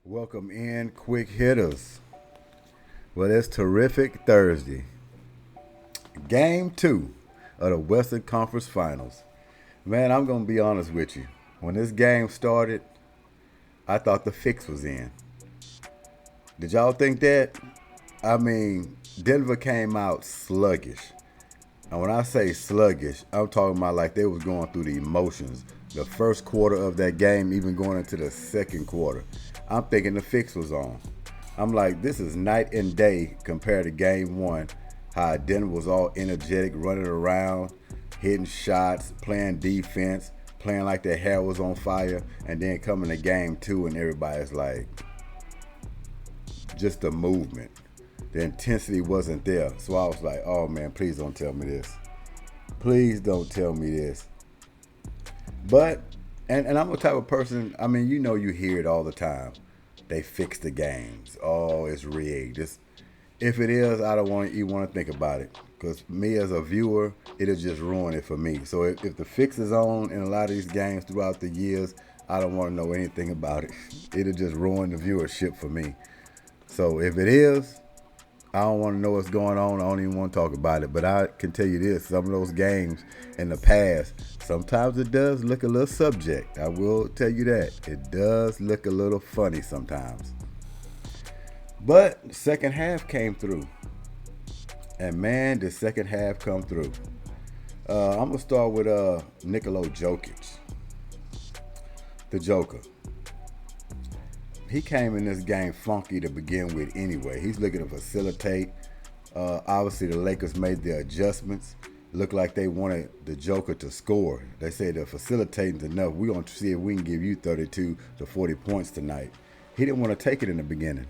Welcome in, quick hitters. Well, it's terrific Thursday. Game 2 of the Western Conference Finals. Man, I'm going to be honest with you. When this game started, I thought the fix was in. Did y'all think that? I mean, Denver came out sluggish. And when I say sluggish, I'm talking about like they was going through the emotions. The first quarter of that game, even going into the second quarter. I'm thinking the fix was on. I'm like, this is night and day compared to game 1. How Denver was all energetic, running around, hitting shots, playing defense, playing like their hair was on fire. And then coming to game 2 and everybody's like, just the movement. The intensity wasn't there. So I was like, oh man, please don't tell me this. Please don't tell me this. But, and I'm the type of person, I mean, you hear it all the time. They fix the games. Oh, it's rigged. If it is, I don't want you want to think about it. Because me as a viewer, it'll just ruin it for me. So if the fix is on in a lot of these games throughout the years, I don't want to know anything about it. It'll just ruin the viewership for me. So if it is, I don't want to know what's going on. I don't even want to talk about it. But I can tell you this, some of those games in the past, sometimes it does look a little subject. I will tell you that. It does look a little funny sometimes. But the second half came through. And man, the second half come through. I'm going to start with Nikola Jokic. The Joker. He came in this game funky to begin with anyway. He's looking to facilitate. Obviously, the Lakers made their adjustments. Looked like they wanted the Joker to score. They said they're facilitating enough. We're going to see if we can give you 32 to 40 points tonight. He didn't want to take it in the beginning.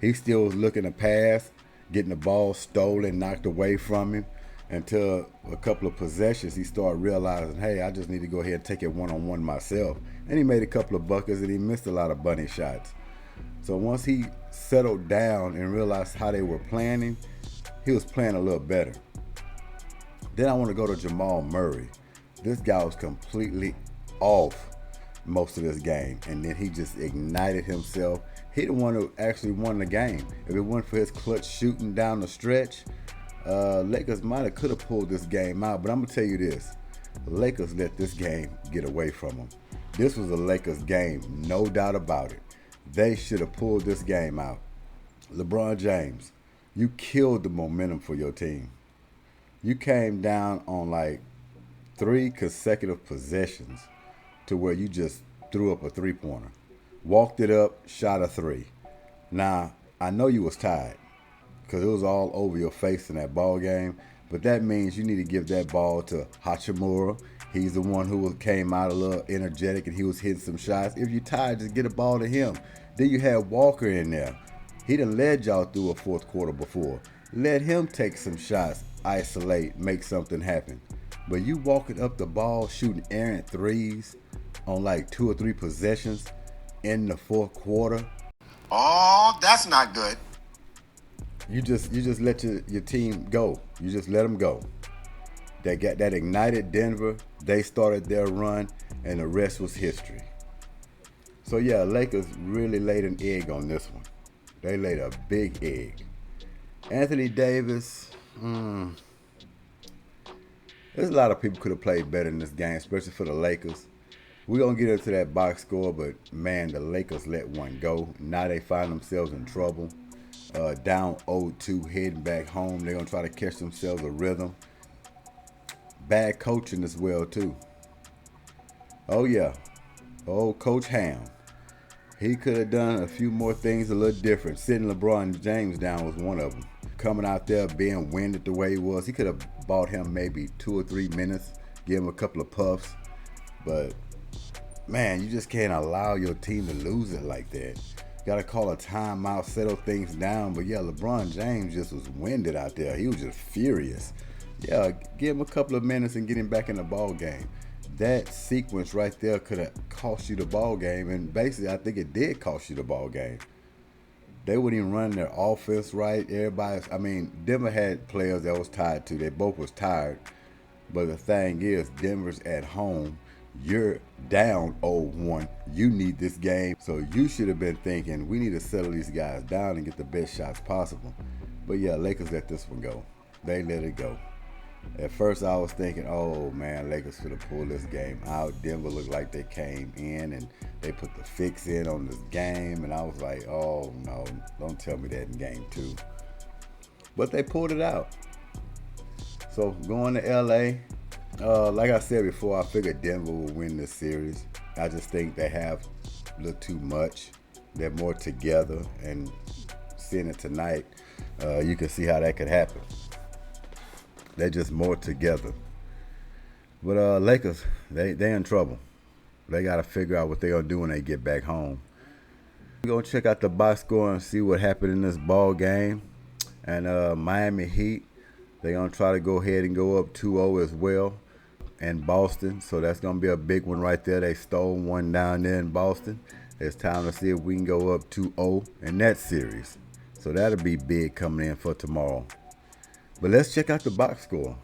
He still was looking to pass, getting the ball stolen, knocked away from him. Until a couple of possessions, he started realizing, hey, I just need to go ahead and take it one-on-one myself. And he made a couple of buckets, and he missed a lot of bunny shots. So once he settled down and realized how they were planning, he was playing a little better. Then I want to go to Jamal Murray. This guy was completely off most of this game, and then he just ignited himself. He the one who actually won the game. If it weren't for his clutch shooting down the stretch, Lakers might have could have pulled this game out, but I'm gonna tell you this: Lakers let this game get away from them. This was a Lakers game, no doubt about it. They should have pulled this game out. LeBron James, you killed the momentum for your team. You came down on like 3 consecutive possessions to where you just threw up a three-pointer, walked it up, shot a 3. Now I know you was tired, because it was all over your face in that ball game. But that means you need to give that ball to Hachimura. He's the one who came out a little energetic and he was hitting some shots. If you're tired, just get a ball to him. Then you have Walker in there. He done led y'all through a fourth quarter before. Let him take some shots, isolate, make something happen. But you walking up the ball, shooting errant threes on like 2 or 3 possessions in the fourth quarter. Oh, that's not good. You just let your team go. You just let them go. They got that ignited Denver. They started their run, and the rest was history. So yeah, Lakers really laid an egg on this one. They laid a big egg. Anthony Davis. There's a lot of people could have played better in this game, especially for the Lakers. We're going to get into that box score, but man, the Lakers let one go. Now they find themselves in trouble. Down 0-2, heading back home. They're going to try to catch themselves a rhythm. Bad coaching as well, too. Oh, yeah. Oh, Coach Ham. He could have done a few more things a little different. Sitting LeBron James down was one of them. Coming out there being winded the way he was. He could have bought him maybe 2 or 3 minutes. Give him a couple of puffs. But, man, you just can't allow your team to lose it like that. Got to call a timeout, settle things down. But, yeah, LeBron James just was winded out there. He was just furious. Yeah, give him a couple of minutes and get him back in the ball game. That sequence right there could have cost you the ball game. And basically, I think it did cost you the ball game. They wouldn't even run their offense right. Denver had players that was tired too. They both was tired. But the thing is, Denver's at home. You're down 0-1. You need this game. So you should have been thinking, we need to settle these guys down and get the best shots possible. But yeah, Lakers let this one go. They let it go. At first I was thinking, oh man, Lakers should have pulled this game out. Denver looked like they came in and they put the fix in on this game. And I was like, oh no, don't tell me that in game 2. But they pulled it out. So going to LA, like I said before, I figured Denver will win this series. I just think they have a little too much. They're more together, and seeing it tonight, you can see how that could happen. They're just more together. But Lakers, they in trouble. They got to figure out what they're going to do when they get back home. We're going to check out the box score and see what happened in this ball game. And Miami Heat, they're going to try to go ahead and go up 2-0 as well in Boston. So that's going to be a big one right there. They stole one down there in Boston. It's time to see if we can go up 2-0 in that series. So that'll be big coming in for tomorrow. But let's check out the box score.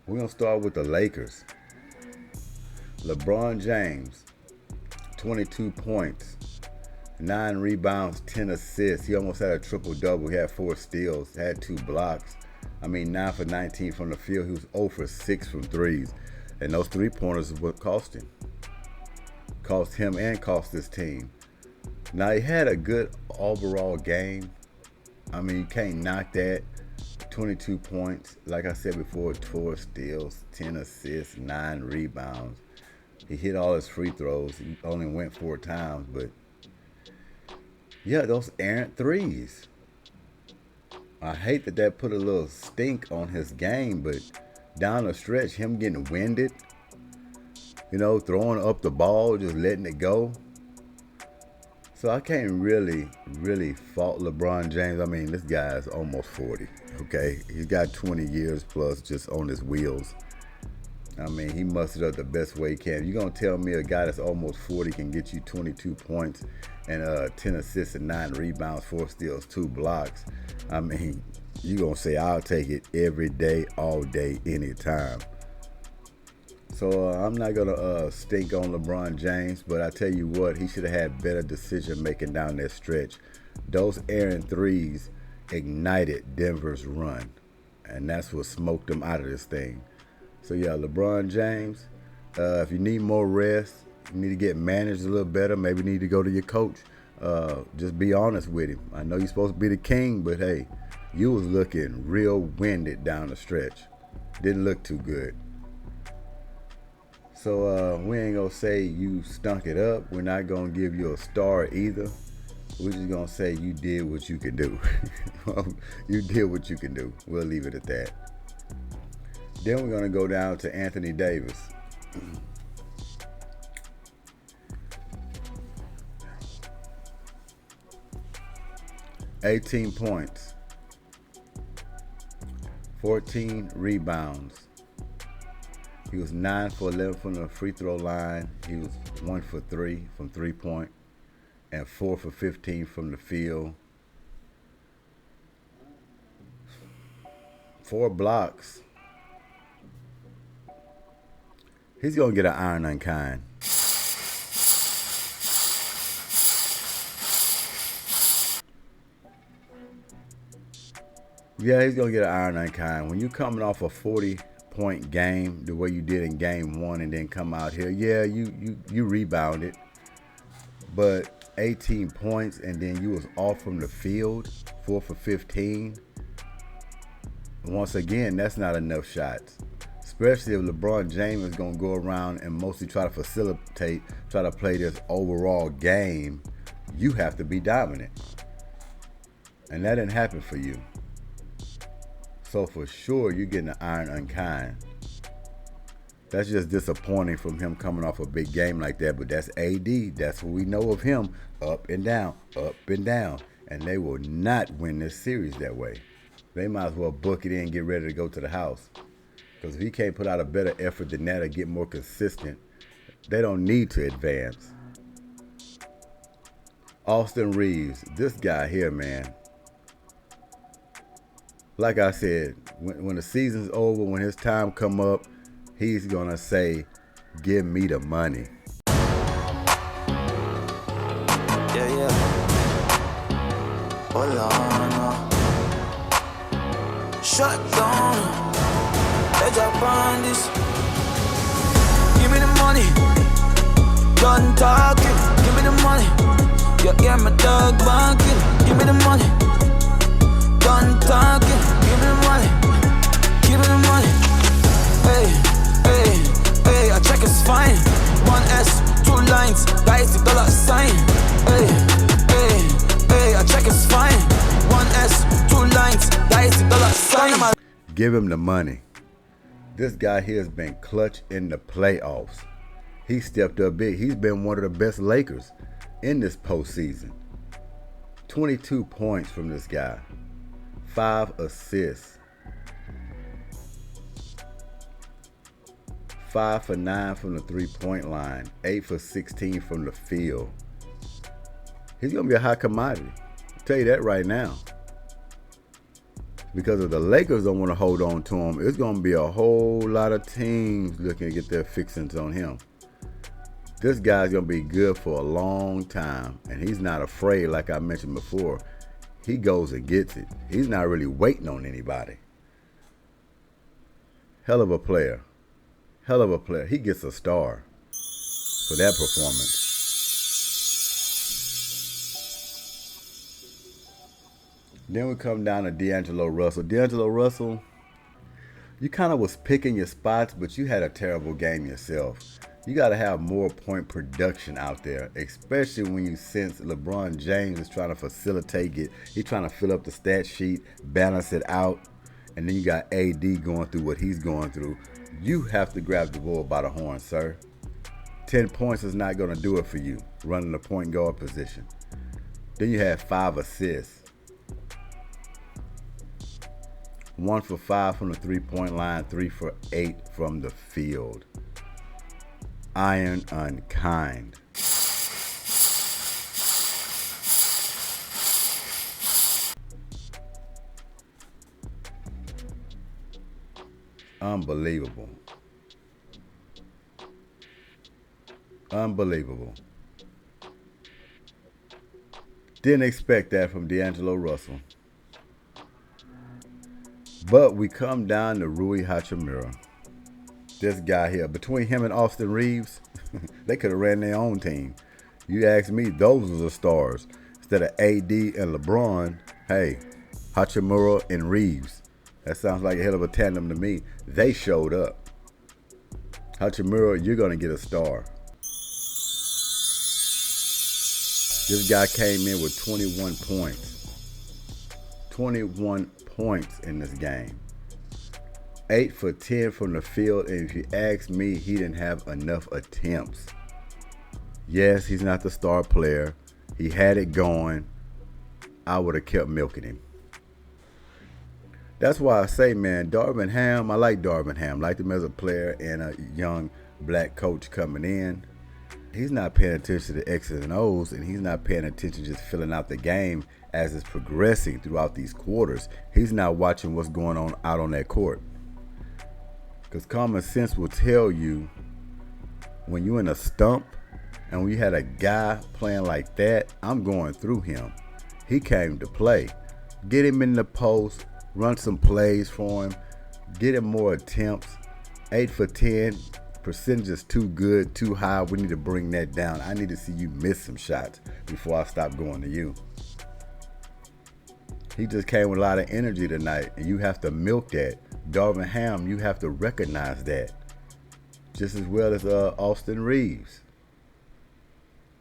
We're going to start with the Lakers. LeBron James, 22 points, 9 rebounds, 10 assists. He almost had a triple-double. He had 4 steals, had 2 blocks. 9 for 19 from the field. He was 0 for 6 from threes. And those 3-pointers is what cost him. Cost him and cost his team. Now, he had a good overall game. You can't knock that. 22 points. Like I said before, 4 steals, 10 assists, 9 rebounds. He hit all his free throws. He only went 4 times, but yeah, those errant threes. I hate that put a little stink on his game, but down the stretch, him getting winded, throwing up the ball, just letting it go. So I can't really fault LeBron James. This guy's almost 40, okay? He's got 20 years plus just on his wheels. He mustered up the best way he can. You're going to tell me a guy that's almost 40 can get you 22 points and 10 assists and 9 rebounds, 4 steals, 2 blocks. You're going to say, I'll take it every day, all day, anytime. So I'm not going to stink on LeBron James, but I tell you what, he should have had better decision making down that stretch. Those errant threes ignited Denver's run, and that's what smoked them out of this thing. So yeah, LeBron James, if you need more rest, you need to get managed a little better, maybe need to go to your coach. Just be honest with him. I know you're supposed to be the king, but hey, you was looking real winded down the stretch. Didn't look too good. So we ain't going to say you stunk it up. We're not going to give you a star either. We're just going to say you did what you can do. You did what you can do. We'll leave it at that. Then we're going to go down to Anthony Davis. $18 points. 14 rebounds. He was 9 for 11 from the free throw line. He was 1 for 3 from 3-point and 4 for 15 from the field. 4 blocks. He's going to get an iron unkind. Yeah, he's going to get an iron unkind. When you're coming off a 40-point game, the way you did in game 1 and then come out here, yeah, you rebounded. But 18 points and then you was off from the field, 4 for 15. Once again, that's not enough shots. Especially if LeBron James is going to go around and mostly try to facilitate, try to play this overall game, you have to be dominant. And that didn't happen for you. So for sure, you're getting an iron unkind. That's just disappointing from him coming off a big game like that. But that's AD. That's what we know of him. Up and down, up and down. And they will not win this series that way. They might as well book it in and get ready to go to the house. Because if he can't put out a better effort than that or get more consistent, they don't need to advance. Austin Reeves, this guy here, man. Like I said, when the season's over, when his time come up, he's going to say, give me the money. Yeah. Hold on. Shut down. Let's up on this. Give me the money. Done talking. Give me the money. Yeah, my dog barking. Give me the money. Done talking. Give me the money. Give me the money. Hey, I check it's fine. 1S, 2 lines, that is the dollar sign. Hey, I check it's fine. 1S, 2 lines, that is the dollar sign. Give him the money. This guy here has been clutch in the playoffs. He stepped up big. He's been one of the best Lakers in this postseason. 22 points from this guy. 5 assists. 5 for 9 from the 3-point line. 8 for 16 from the field. He's going to be a high commodity. I'll tell you that right now. Because if the Lakers don't want to hold on to him, it's going to be a whole lot of teams looking to get their fixings on him. This guy's going to be good for a long time, and he's not afraid, like I mentioned before. He goes and gets it. He's not really waiting on anybody. Hell of a player. Hell of a player. He gets a star for that performance. Then we come down to D'Angelo Russell. D'Angelo Russell, you kind of was picking your spots, but you had a terrible game yourself. You got to have more point production out there, especially when you sense LeBron James is trying to facilitate it. He's trying to fill up the stat sheet, balance it out, and then you got AD going through what he's going through. You have to grab the bull by the horn, sir. 10 points is not going to do it for you, running the point guard position. Then you had 5 assists. 1 for 5 from the 3-point line, 3 for 8 from the field. Iron unkind. Unbelievable. Unbelievable. Didn't expect that from D'Angelo Russell. But we come down to Rui Hachimura. This guy here, between him and Austin Reeves, they could have ran their own team. You ask me, those are the stars. Instead of AD and LeBron, hey, Hachimura and Reeves. That sounds like a hell of a tandem to me. They showed up. Hachimura, you're going to get a star. This guy came in with 21 points. 21 points in this game. 8 for 10 from the field, and if you ask me, he didn't have enough attempts. Yes, he's not the star player. He had it going. I would have kept milking him. That's why I say, man, Darvin Ham, I like Darvin Ham. I like him as a player and a young black coach coming in. He's not paying attention to the X's and O's, and he's not paying attention just filling out the game as it's progressing throughout these quarters. He's not watching what's going on out on that court. Because common sense will tell you when you're in a stump and when you had a guy playing like that, I'm going through him. He came to play. Get him in the post, run some plays for him, get him more attempts. 8 for 10. Percentage is too good, too high. We need to bring that down. I need to see you miss some shots before I stop going to you. He just came with a lot of energy tonight, and you have to milk that. Darvin Ham, you have to recognize that. Just as well as Austin Reeves.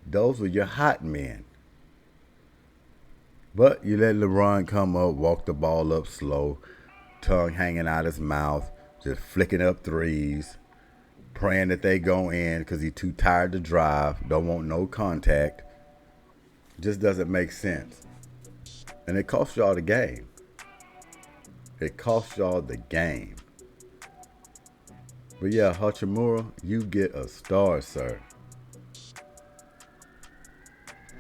Those were your hot men. But you let LeBron come up, walk the ball up slow, tongue hanging out his mouth, just flicking up threes, praying that they go in because he's too tired to drive, don't want no contact. Just doesn't make sense. And it cost y'all the game. It cost y'all the game. But yeah, Hachimura, you get a star, sir.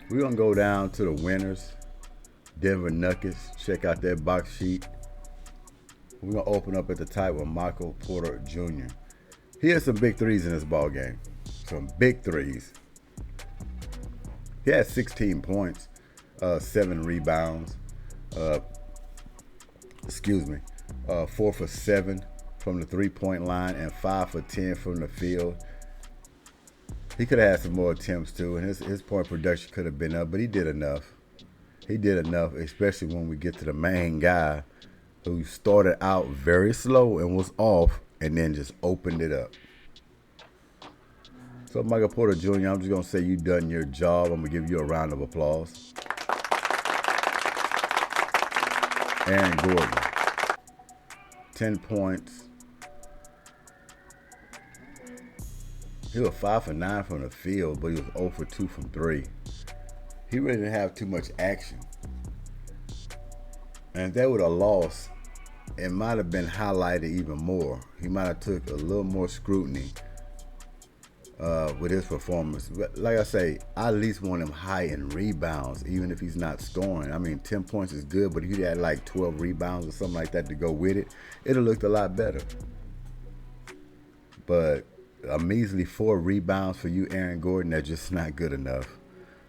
We're going to go down to the winners. Denver Nuggets. Check out that box sheet. We're going to open up at the top with Michael Porter Jr. He had some big threes in this ball game. Some big threes. He had 16 points, 7 rebounds. 4 for 7 from the 3-point line and 5 for 10 from the field. He could have had some more attempts too, and his point production could have been up, but he did enough. He did enough, especially when we get to the main guy who started out very slow and was off and then just opened it up. So, Michael Porter Jr., I'm just going to say you done your job. I'm going to give you a round of applause. Aaron Gordon, 10 points. He was 5 for 9 from the field, but he was 0 for 2 from 3. He really didn't have too much action. And if they would have lost, it might have been highlighted even more. He might have took a little more scrutiny with his performance. But like I say, I at least want him high in rebounds, even if he's not scoring. I mean, 10 points is good, but if he had like 12 rebounds or something like that to go with it, it'd have looked a lot better. But a measly 4 rebounds for you, Aaron Gordon, that's just not good enough.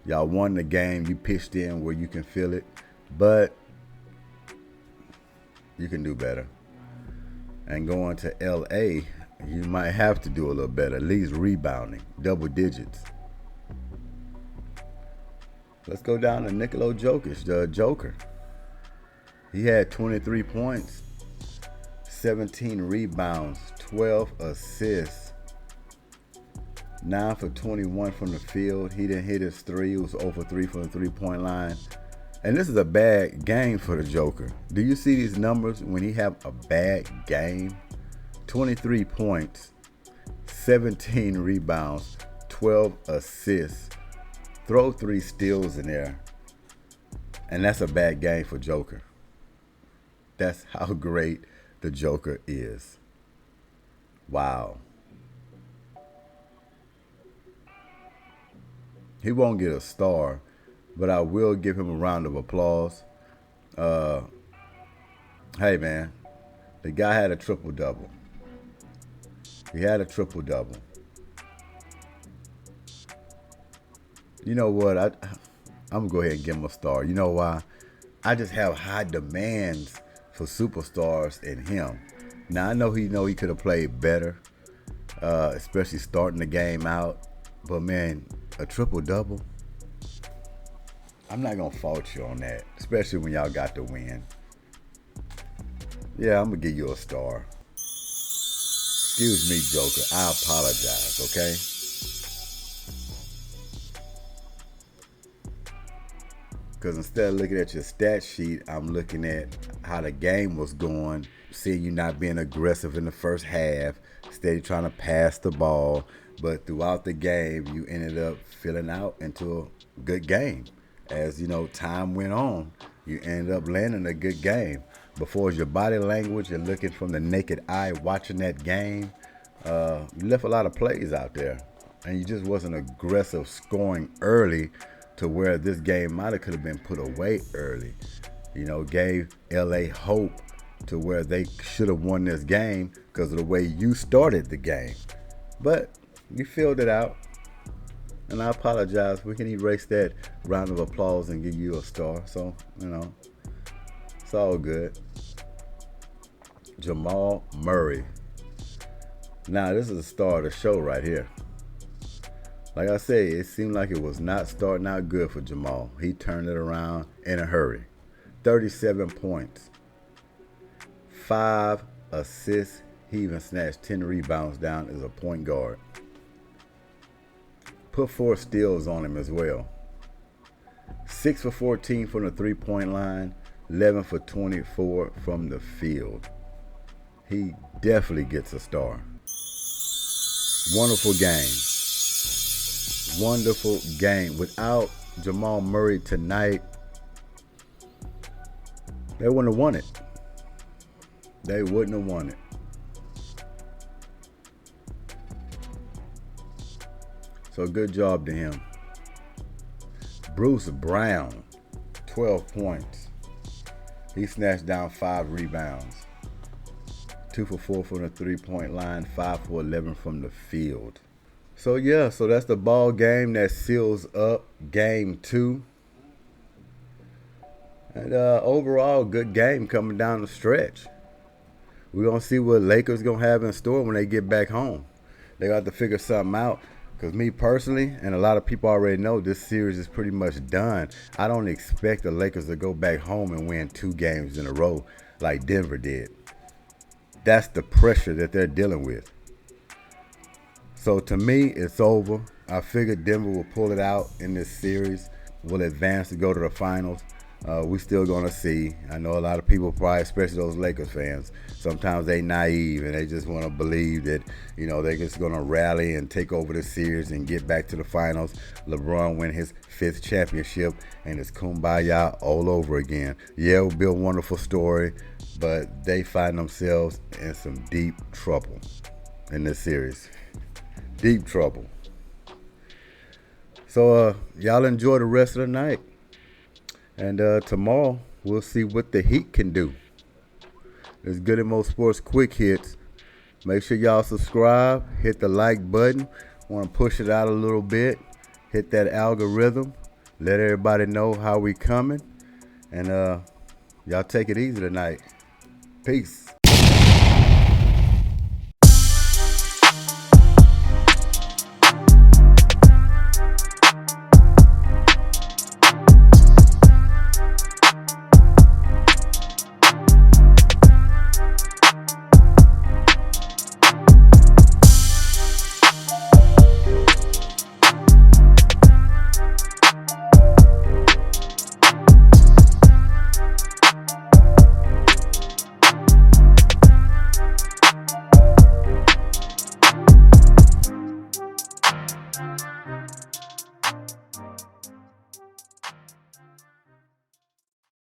Y'all won the game. You pitched in where you can feel it, but you can do better. And going to L.A., you might have to do a little better, at least rebounding, double digits. Let's go down to Nikola Jokic, the Joker. He had 23 points, 17 rebounds, 12 assists, 9 for 21 from the field. He didn't hit his 3. He was 0 for 3 from the 3-point line. And this is a bad game for the Joker. Do you see these numbers when he have a bad game? 23 points, 17 rebounds, 12 assists. Throw 3 steals in there. And that's a bad game for Joker. That's how great the Joker is. Wow. He won't get a star, but I will give him a round of applause. Hey, man, the guy had a triple-double. He had a triple-double. You know what? I'm going to go ahead and give him a star. You know why? I just have high demands for superstars in him. Now, I know he could have played better, especially starting the game out. But, man, a triple-double, I'm not going to fault you on that, especially when y'all got the win. Yeah, I'm going to give you a star. Excuse me, Joker. I apologize, okay? Because instead of looking at your stat sheet, I'm looking at how the game was going, seeing you not being aggressive in the first half, steady trying to pass the ball. But throughout the game, you ended up filling out into a good game. As, time went on, you ended up landing a good game. Before your body language and looking from the naked eye, watching that game, you left a lot of plays out there. And you just wasn't aggressive scoring early to where this game could have been put away early. Gave LA hope to where they should have won this game because of the way you started the game. But you filled it out. And I apologize. We can erase that round of applause and give you a star. So, it's all good. Jamal Murray. Now, this is the star of the show right here. Like I say, it seemed like it was not starting out good for Jamal. He turned it around in a hurry. 37 points. 5 assists. He even snatched 10 rebounds down as a point guard. Put 4 steals on him as well. 6 for 14 from the 3-point line. 11 for 24 from the field. He definitely gets a star. Wonderful game. Wonderful game. Without Jamal Murray tonight, they wouldn't have won it. They wouldn't have won it. So good job to him. Bruce Brown, 12 points. He snatched down 5 rebounds. 2 for 4 from the 3-point line, 5 for 11 from the field. So yeah, so that's the ball game that seals up game 2. And overall, good game coming down the stretch. We're going to see what Lakers going to have in store when they get back home. They got to figure something out. Because me personally, and a lot of people already know, this series is pretty much done. I don't expect the Lakers to go back home and win 2 games in a row like Denver did. That's the pressure that they're dealing with. So to me, it's over. I figured Denver will pull it out in this series. Will advance to go to the finals. We still going to see. I know a lot of people probably, especially those Lakers fans, sometimes they naive and they just want to believe that, they're just going to rally and take over the series and get back to the finals. LeBron win his 5th championship and it's kumbaya all over again. Yeah, it will be a wonderful story, but they find themselves in some deep trouble in this series. Deep trouble. So y'all enjoy the rest of the night. And tomorrow, we'll see what the Heat can do. It's Goodymo Sports Quick Hits. Make sure y'all subscribe. Hit the like button. Want to push it out a little bit. Hit that algorithm. Let everybody know how we coming. And y'all take it easy tonight. Peace.